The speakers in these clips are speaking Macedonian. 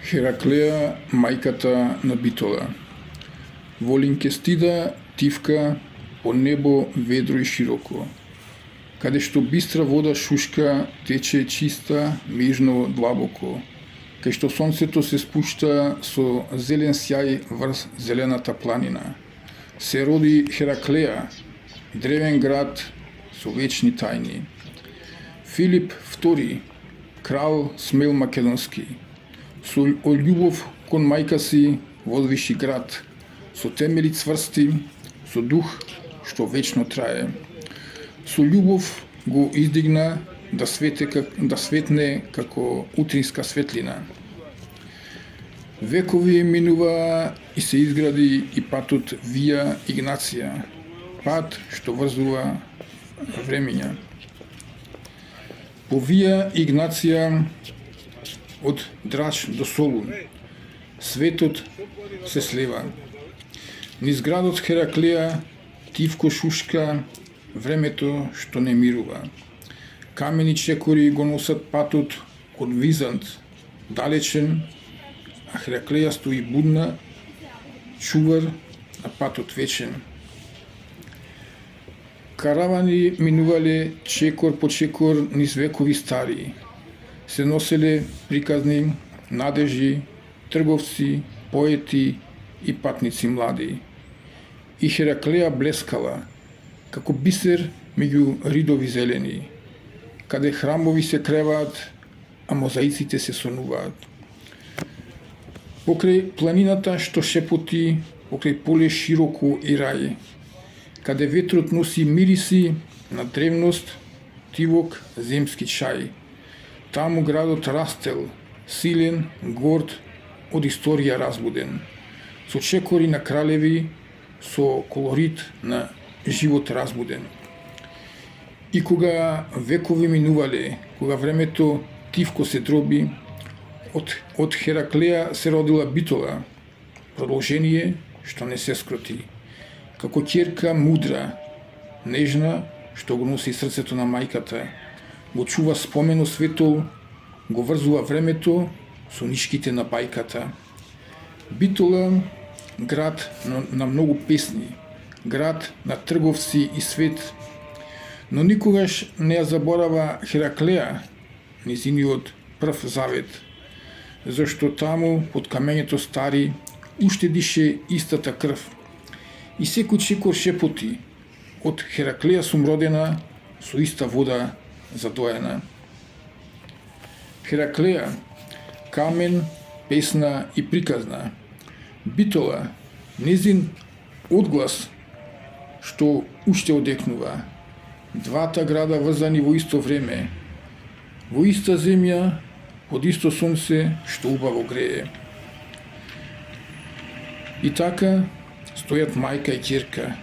Хераклеја, мајката на Битола. Во Линкестида тивка по небо ведро и широко, каде што бистра вода шушка тече чиста, мижно, длабоко, кај што сонцето се спушта со зелен сјај врз зелената планина. Се роди Хераклеја, древен град со вечни тајни. Филип II, крал смел македонски, со љубов кон мајка си возвиши град, со темели цврсти, со дух што вечно трае. Со љубов го издигна да светне како утринска светлина. Векови минува и се изгради и патот Вија Игнација, пат што врзува времиња. По Вија Игнација од Драч до Солун светот се слева. Низ градот Хераклеја тивко шушка времето што не мирува. Камени чекори го носат патот кон Визант, далечен, а Хераклеја стои будна, чувар на патот вечен. Каравани минувале чекор по чекор низ векови стари. Се носеле приказни, надежи, трговци, поети и патници млади. И Хераклеја блескала, како бисер меѓу ридови зелени, каде храмови се креваат, а мозаиците се сонуваат. Покрај планината што шепоти, покрај поле широко и рај, каде ветрот носи мириси на древност, тивок, земски чај. Таму градот растел, силен, горд, од историја разбуден, со чекори на кралеви, со колорит на живот разбуден. И кога векови минувале, кога времето тивко се дроби, од Хераклеја се родила Битола, продолжение што не се скроти, како ќерка мудра, нежна, што го носи срцето на мајката, го чува спомено светол, го врзува времето со нишките на бајката. Битола, град на многу песни, град на трговци и свет, но никогаш не ја заборава Хераклеја, незиниот прв завет, зашто таму под камењето стари уште дише истата крв. И секој чекор шепоти, од Хераклеја сум родена, со иста вода задоена. Хераклеја, камен, песна и приказна. Битола, незин одглас што уште одекнува. Двата града врзани во исто време, во иста земја, под исто сонце што убаво грее. И така стојат мајка и ќерка,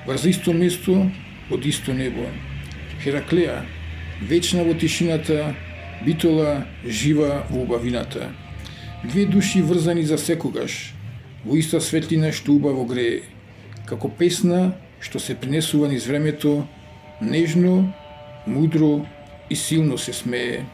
врз исто место, под исто небо. Хераклеја, вечна во тишината, Битола, жива во убавината. Две души врзани за секогаш, во иста светлина што убаво грее, како песна што се принесува низ времето, нежно, мудро и силно се смее.